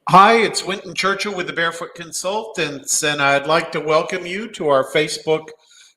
Hi, it's Winton Churchill with the Barefoot Consultants, and I'd like to welcome you to our Facebook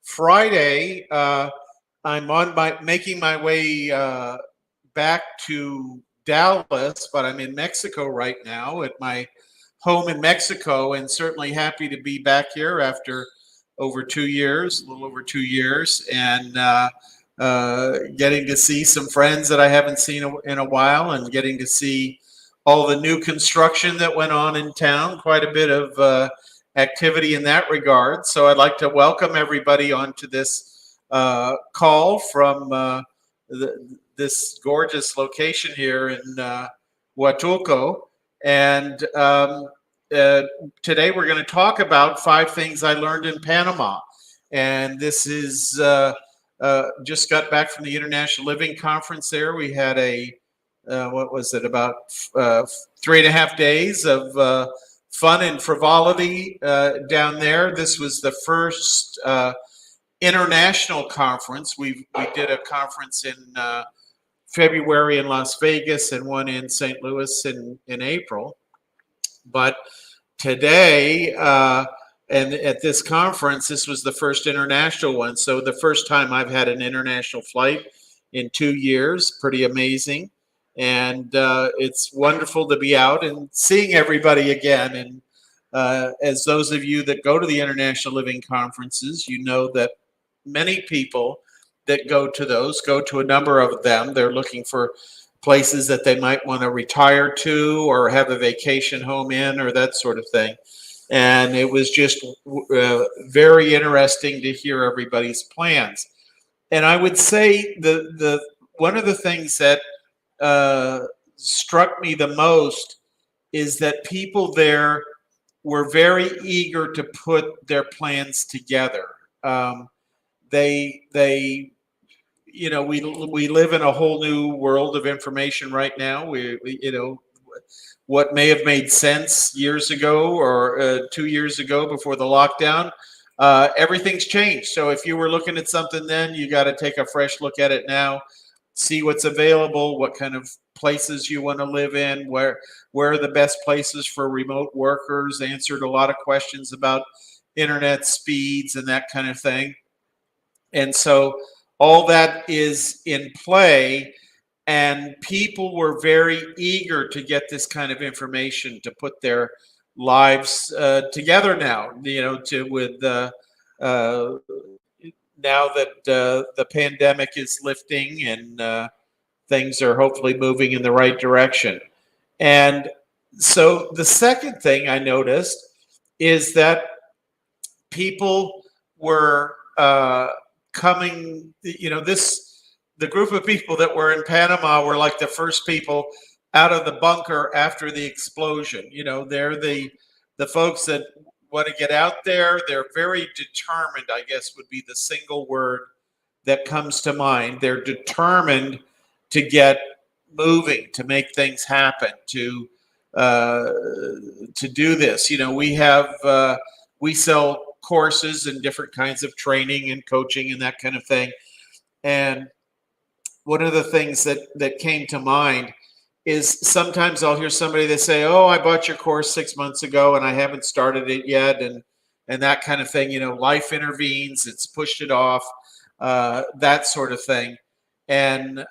Friday. I'm on making my way back to Dallas, but I'm in Mexico right now at my home in Mexico, and certainly happy to be back here after over 2 years, a little over 2 years, and getting to see some friends that I haven't seen in a while, and getting to see all the new construction that went on in town. Quite a bit of activity in that regard. So I'd like to welcome everybody onto this call from this gorgeous location here in Huatulco. And today we're going to talk about 5 things I learned in Panama. And this is just got back from the International Living Conference there. We had what was it, about 3.5 days of fun and frivolity down there. This was the first international conference. We did a conference in February in Las Vegas and one in St. Louis in April. But today, and at this conference, this was the first international one. So the first time I've had an international flight in 2 years. Pretty amazing. And it's wonderful to be out and seeing everybody again. And as those of you that go to the International Living Conferences, you know that many people that go to those go to a number of them. They're looking for places that they might want to retire to or have a vacation home in or that sort of thing. And it was just very interesting to hear everybody's plans. And I would say the one of the things that struck me the most is that people there were very eager to put their plans together. They we live in a whole new world of information right now. What may have made sense years ago or 2 years ago before the lockdown, everything's changed. So if you were looking at something then, you got to take a fresh look at it now, see what's available, what kind of places you want to live in, where are the best places for remote workers, answered a lot of questions about internet speeds and that kind of thing. And so all that is in play, and people were very eager to get this kind of information to put their lives together now, now that the pandemic is lifting and things are hopefully moving in the right direction. And so the second thing I noticed is that people were coming, the group of people that were in Panama were like the first people out of the bunker after the explosion. They're the folks that want to get out there. They're very determined, I guess would be the single word that comes to mind. They're determined to get moving, to make things happen, to do this. We sell courses and different kinds of training and coaching and that kind of thing. And one of the things that came to mind is sometimes I'll hear somebody that say, "Oh, I bought your course 6 months ago and I haven't started it yet," and that kind of thing. Life intervenes, it's pushed it off, that sort of thing. And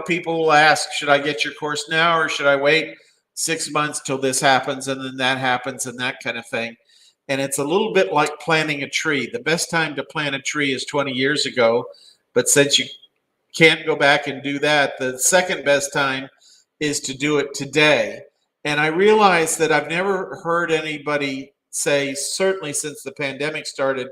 people will ask, "Should I get your course now or should I wait 6 months till this happens and then that happens," and that kind of thing. And it's a little bit like planting a tree. The best time to plant a tree is 20 years ago, but since you can't go back and do that, the second best time is to do it today. And I realized that I've never heard anybody say, certainly since the pandemic started,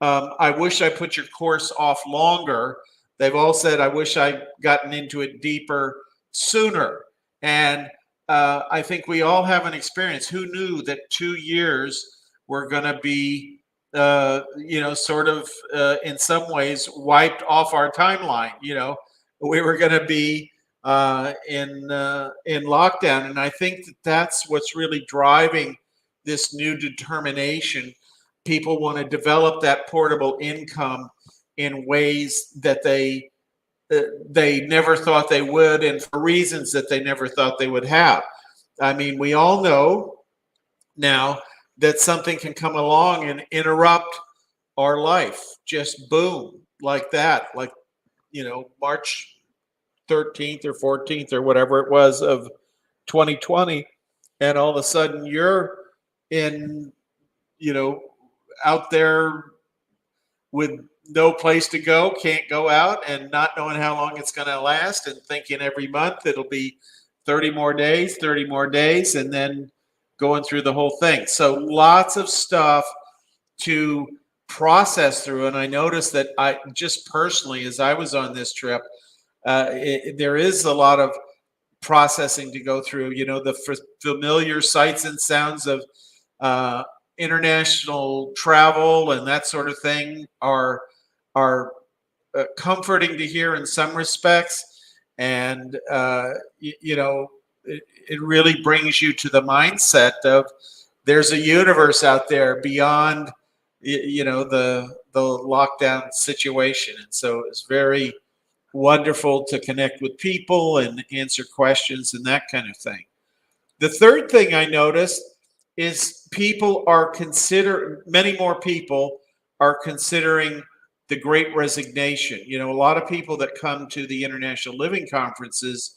"I wish I put your course off longer." They've all said, "I wish I'd gotten into it deeper sooner." And I think we all have an experience. Who knew that 2 years were going to be, sort of in some ways wiped off our timeline? We were going to be in lockdown. And I think that's what's really driving this new determination. People want to develop that portable income in ways that they never thought they would, and for reasons that they never thought they would have. I mean, we all know now that something can come along and interrupt our life. Just boom, like that. Like, March 13th or 14th or whatever it was of 2020. And all of a sudden you're in, you know, out there with no place to go, can't go out, and not knowing how long it's going to last, and thinking every month it'll be 30 more days, 30 more days, and then going through the whole thing. So lots of stuff to process through. And I noticed that I just personally, as I was on this trip, there is a lot of processing to go through. The familiar sights and sounds of uh, international travel and that sort of thing are comforting to hear in some respects, and it really brings you to the mindset of there's a universe out there beyond the lockdown situation. And so it's very wonderful to connect with people and answer questions and that kind of thing. The third thing I noticed is many more people are considering the Great Resignation. A lot of people that come to the International Living Conferences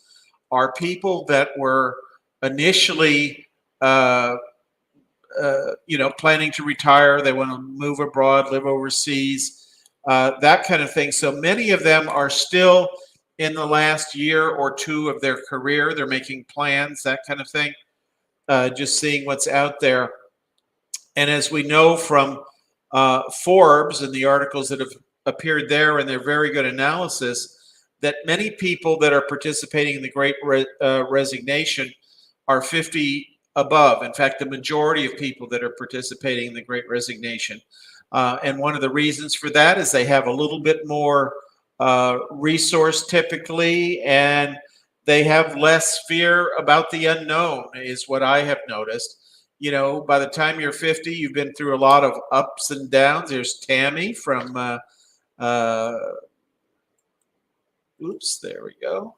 are people that were initially, planning to retire. They want to move abroad, live overseas, that kind of thing. So many of them are still in the last year or two of their career. They're making plans, that kind of thing, just seeing what's out there. And as we know from Forbes and the articles that have appeared there and their very good analysis, that many people that are participating in the Great Resignation are 50 above. In fact, the majority of people that are participating in the Great Resignation. And one of the reasons for that is they have a little bit more resource typically, and they have less fear about the unknown, is what I have noticed. By the time you're 50, you've been through a lot of ups and downs. There's Tammy from, there we go.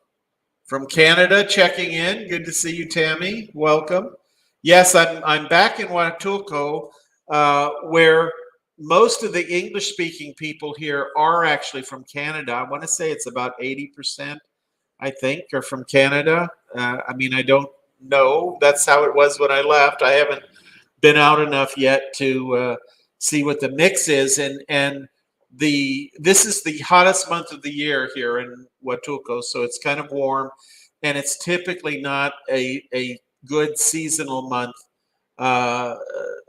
From Canada, checking in. Good to see you, Tammy. Welcome. Yes, I'm back in Huatulco, where most of the English-speaking people here are actually from Canada. I want to say it's about 80%, I think, are from Canada. I don't know. That's how it was when I left. I haven't been out enough yet to see what the mix is. And this is the hottest month of the year here in Huatulco, so it's kind of warm, and it's typically not a good seasonal month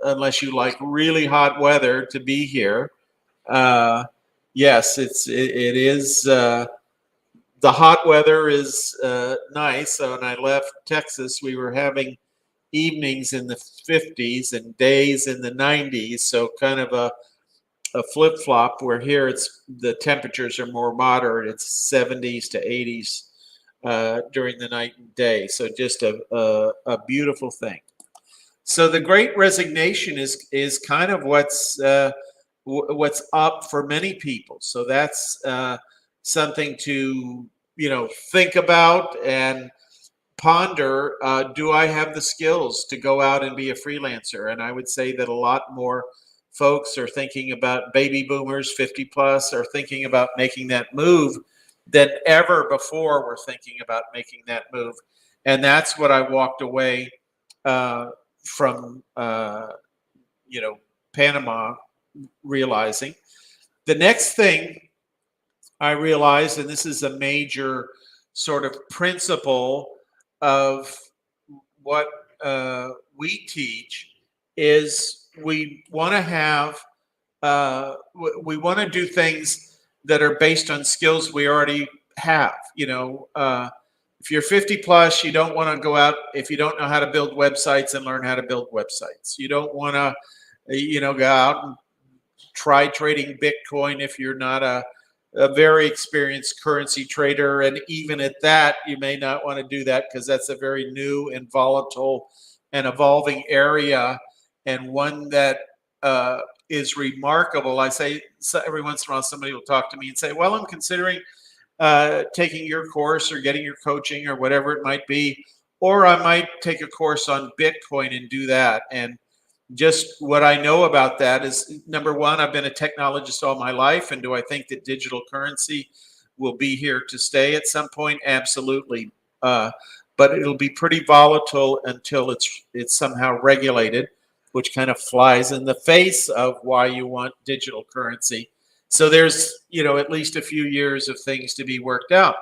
unless you like really hot weather to be here. Yes, it is. The hot weather is nice. So when I left Texas, we were having evenings in the 50s and days in the 90s. So kind of a flip flop, where here the temperatures are more moderate. It's 70s to 80s during the night and day. So just a beautiful thing. So the Great Resignation is kind of what's up for many people. So that's something to think about and ponder. Do I have the skills to go out and be a freelancer? And I would say that a lot more folks are thinking about, baby boomers 50 plus are thinking about making that move than ever before were thinking about making that move. And that's what I walked away from Panama realizing. The next thing I realized, and this is a major sort of principle of what we teach, is we want to have we want to do things that are based on skills we already have. If you're 50 plus, you don't want to go out if you don't know how to build websites and learn how to build websites. You don't want to go out and try trading Bitcoin if you're not a very experienced currency trader. And even at that, you may not want to do that because that's a very new and volatile and evolving area, and one that is remarkable. I say, so every once in a while somebody will talk to me and say, well, I'm considering taking your course or getting your coaching or whatever it might be or I might take a course on Bitcoin and do that. And just what I know about that is, number one, I've been a technologist all my life. And do I think that digital currency will be here to stay at some point? Absolutely. But it'll be pretty volatile until it's somehow regulated, which kind of flies in the face of why you want digital currency. So there's, at least a few years of things to be worked out.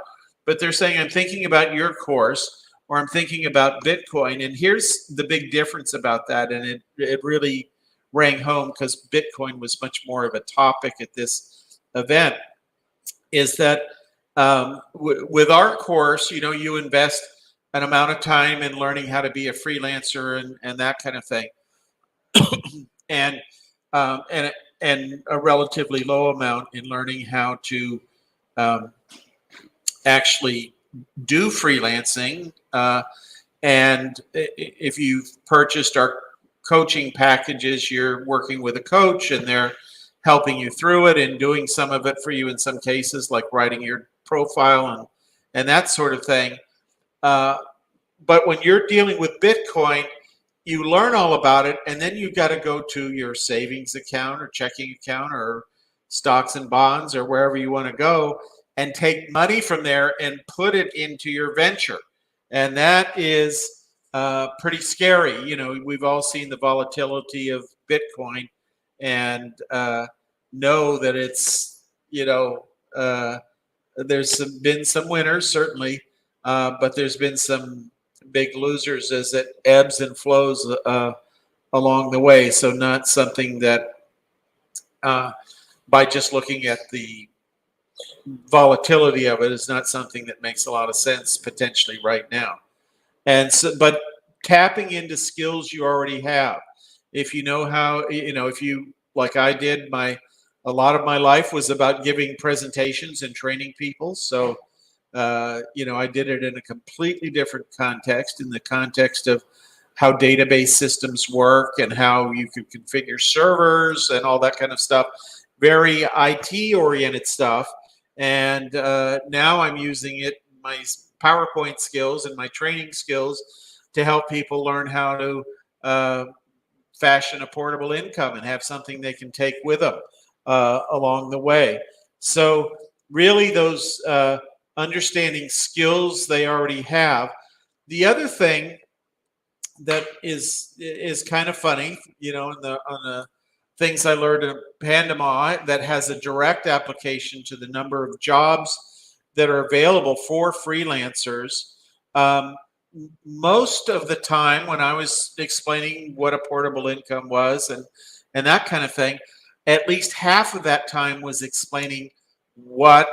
But they're saying, I'm thinking about your course, or I'm thinking about Bitcoin. And here's the big difference about that. And it really rang home because Bitcoin was much more of a topic at this event, is that with our course, you invest an amount of time in learning how to be a freelancer and that kind of thing. and, and, and a relatively low amount in learning how to actually do freelancing. And if you've purchased our coaching packages, you're working with a coach and they're helping you through it and doing some of it for you in some cases, like writing your profile and that sort of thing. But when you're dealing with Bitcoin, you learn all about it, and then you've got to go to your savings account or checking account or stocks and bonds or wherever you want to go and take money from there and put it into your venture. And that is pretty scary. We've all seen the volatility of Bitcoin and know that it's, there's been some winners, certainly, but there's been some big losers as it ebbs and flows along the way. So not something that by just looking at the volatility of it is not something that makes a lot of sense potentially right now. And so, but tapping into skills you already have. If you know how, if you, like I did, a lot of my life was about giving presentations and training people. So, I did it in a completely different context, in the context of how database systems work and how you can configure servers and all that kind of stuff. Very IT oriented stuff. And now I'm using it, my PowerPoint skills and my training skills, to help people learn how to fashion a portable income and have something they can take with them along the way. So really those understanding skills they already have. The other thing that is kind of funny, on the things I learned in Panama, that has a direct application to the number of jobs that are available for freelancers. Most of the time when I was explaining what a portable income was and that kind of thing, at least half of that time was explaining what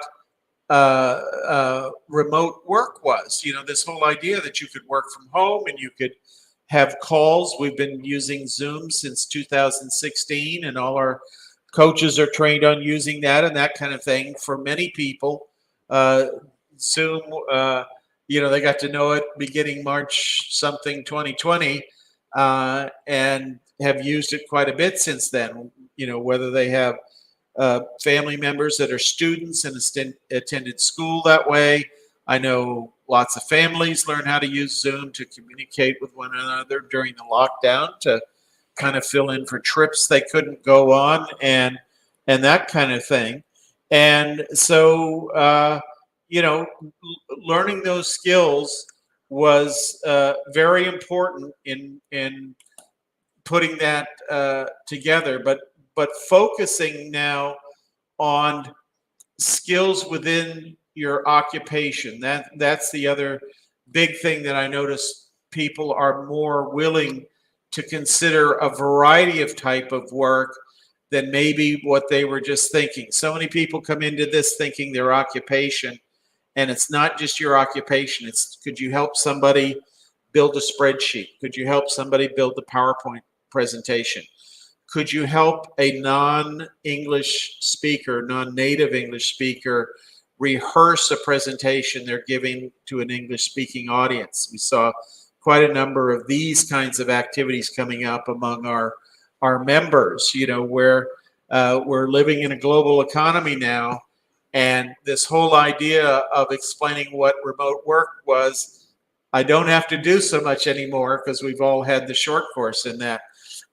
remote work was. This whole idea that you could work from home and you could have calls. We've been using Zoom since 2016, and all our coaches are trained on using that and that kind of thing. For many people, Zoom, they got to know it beginning March something 2020, and have used it quite a bit since then. Whether they have family members that are students and attended school that way. I know lots of families learn how to use Zoom to communicate with one another during the lockdown, to kind of fill in for trips they couldn't go on and that kind of thing. And so, learning those skills was very important in putting that together. But focusing now on skills within your occupation. That's the other big thing that I notice. People are more willing to consider a variety of type of work than maybe what they were just thinking. So many people come into this thinking their occupation, and it's not just your occupation. It's, could you help somebody build a spreadsheet? Could you help somebody build the PowerPoint presentation? Could you help a non-English speaker, non-native English speaker, rehearse a presentation they're giving to an English-speaking audience? We saw quite a number of these kinds of activities coming up among our members, where we're living in a global economy now, and this whole idea of explaining what remote work was I don't have to do so much anymore because we've all had the short course in that.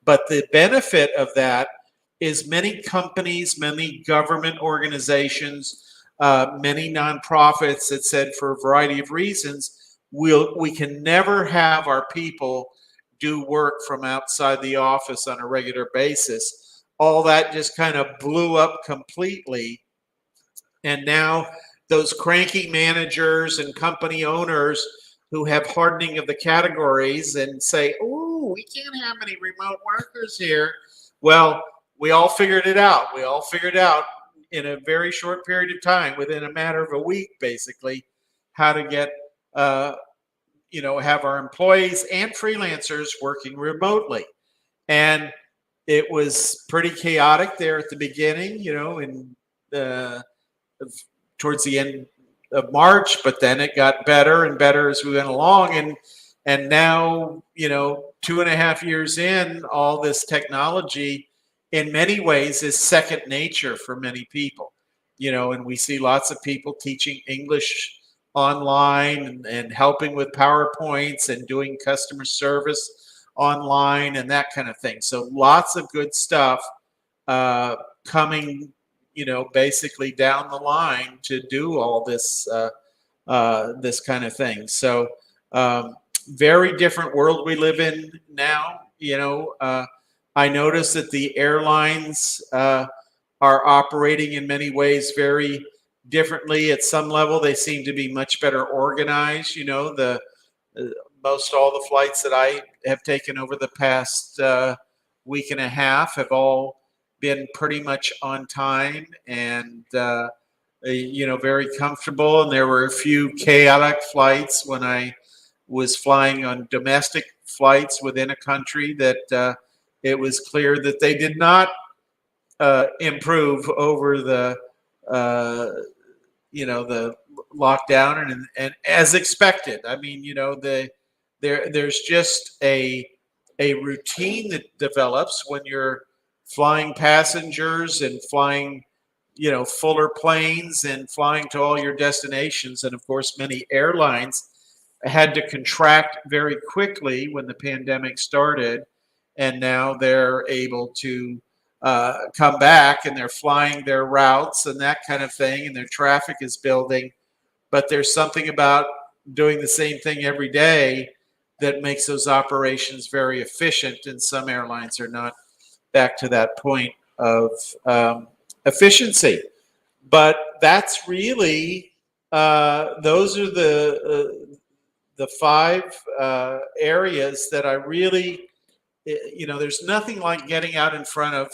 But the benefit of that is many companies, many government organizations, many nonprofits that said for a variety of reasons, we can never have our people do work from outside the office on a regular basis. All that just kind of blew up completely. And now those cranky managers and company owners who have hardening of the categories and say, oh, we can't have any remote workers here. Well, we all figured it out. We all figured out in a very short period of time, within a matter of a week, basically, how to get, have our employees and freelancers working remotely. And it was pretty chaotic there at the beginning, in the towards the end of March, but then it got better and better as we went along. And now, 2.5 years in, all this technology in many ways is second nature for many people. And we see lots of people teaching English online and helping with PowerPoints and doing customer service online and that kind of thing. So lots of good stuff coming, basically down the line to do all this this kind of thing. So very different world we live in now. I notice that the airlines are operating in many ways very differently. At some level, they seem to be much better organized. The most all the flights that I have taken over the past week and a half have all been pretty much on time and very comfortable. And there were a few chaotic flights when I was flying on domestic flights within a country that it was clear that they did not improve over the the lockdown and as expected. I mean, there's just a routine that develops when you're flying passengers and flying, fuller planes and flying to all your destinations. And of course, many airlines had to contract very quickly when the pandemic started. And now they're able to come back and they're flying their routes and that kind of thing. And their traffic is building. But there's something about doing the same thing every day that makes those operations very efficient. And some airlines are not back to that point of efficiency. But that's really, those are the five areas that I really, there's nothing like getting out in front of,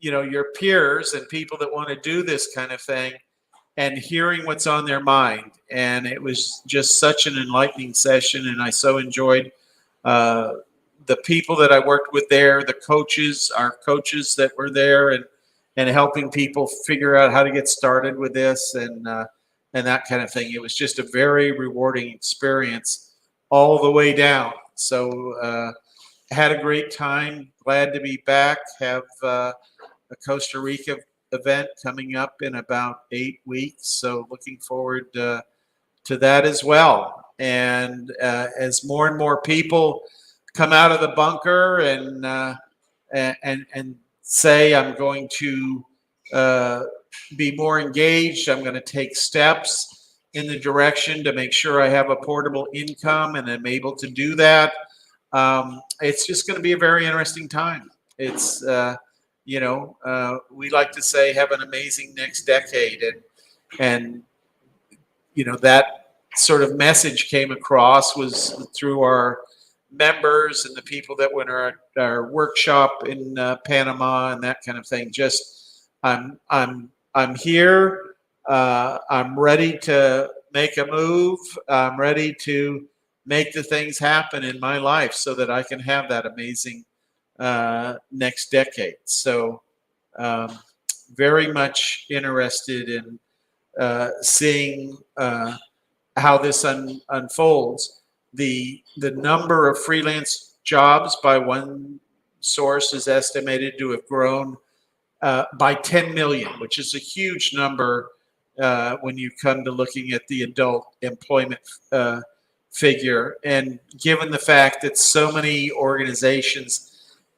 your peers and people that want to do this kind of thing and hearing what's on their mind. And it was just such an enlightening session. And I so enjoyed the people that I worked with there, the coaches, our coaches that were there and helping people figure out how to get started with this and that kind of thing. It was just a very rewarding experience all the way down. So had a great time. Glad to be back. Have a Costa Rica event coming up in about 8 weeks. So looking forward to that as well. And as more and more people come out of the bunker and say, I'm going to be more engaged. I'm going to take steps in the direction to make sure I have a portable income and I'm able to do that. It's just going to be a very interesting time. It's, we like to say, have an amazing next decade. And that sort of message came across was through our members and the people that went to our workshop in Panama and that kind of thing. Just I'm here. I'm ready to make a move. I'm ready to make the things happen in my life so that I can have that amazing next decade. So very much interested in seeing how this unfolds. The number of freelance jobs by one source is estimated to have grown by 10 million, which is a huge number when you come to looking at the adult employment figure. And given the fact that so many organizations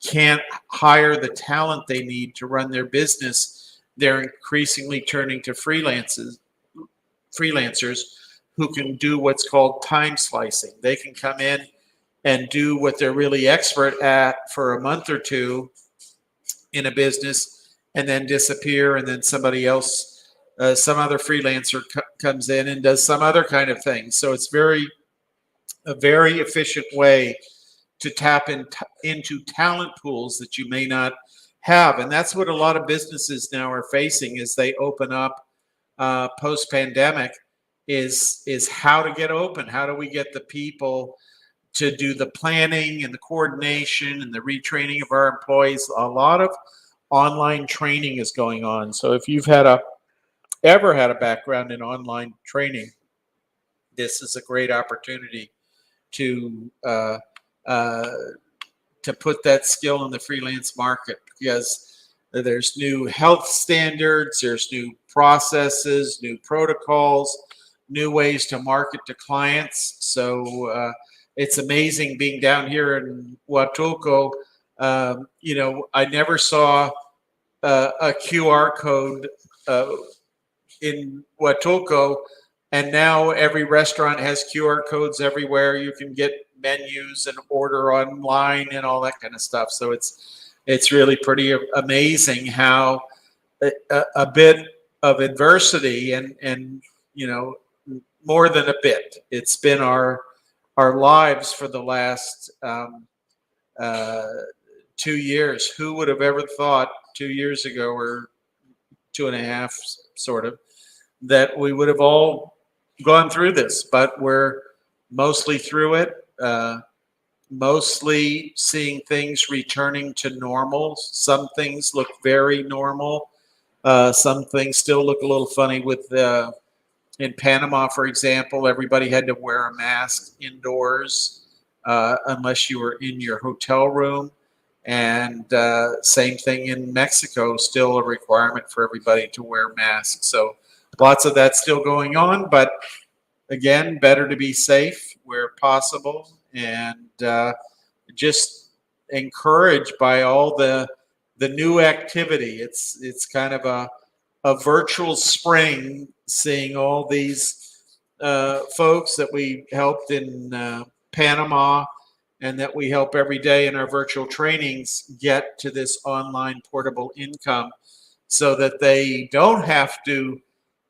can't hire the talent they need to run their business, they're increasingly turning to freelancers who can do what's called time slicing. They can come in and do what they're really expert at for a month or two in a business and then disappear, and then somebody else, some other freelancer comes in and does some other kind of thing. So it's a very efficient way to tap into talent pools that you may not have. And that's what a lot of businesses now are facing as they open up post-pandemic, is how to get open. How do we get the people to do the planning and the coordination and the retraining of our employees? A lot of online training is going on. So if you've ever had a background in online training, this is a great opportunity to put that skill in the freelance market, because there's new health standards, there's new processes, new protocols, new ways to market to clients. So it's amazing being down here in Huatulco. I never saw a QR code in Huatulco, and now every restaurant has QR codes everywhere. You can get menus and order online and all that kind of stuff. So it's really pretty amazing how a bit of adversity and more than a bit, it's been our lives for the last 2 years. Who would have ever thought 2 years ago, or 2.5 sort of, that we would have all gone through this? But we're mostly through it, mostly seeing things returning to normal. Some things look very normal. Some things still look a little funny with in Panama, for example, everybody had to wear a mask indoors unless you were in your hotel room. And same thing in Mexico, still a requirement for everybody to wear masks. So lots of that still going on, but again, better to be safe where possible, and just encouraged by all the new activity. It's kind of a virtual spring, seeing all these folks that we helped in Panama and that we help every day in our virtual trainings get to this online portable income, so that they don't have to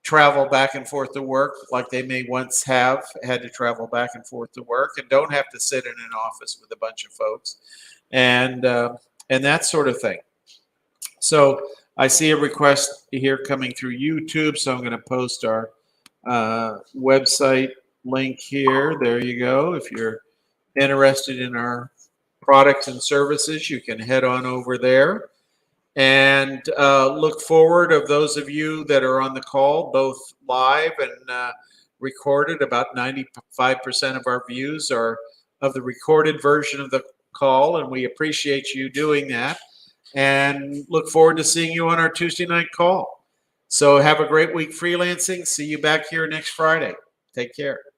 travel back and forth to work like they may once have had to travel back and forth to work, and don't have to sit in an office with a bunch of folks and that sort of thing. So I see a request here coming through YouTube, so I'm going to post our website link here. There you go. If you're interested in our products and services, you can head on over there. And look forward of those of you that are on the call, both live and recorded. About 95% of our views are of the recorded version of the call, and we appreciate you doing that. And look forward to seeing you on our Tuesday night call. So have a great week freelancing. See you back here next Friday. Take care.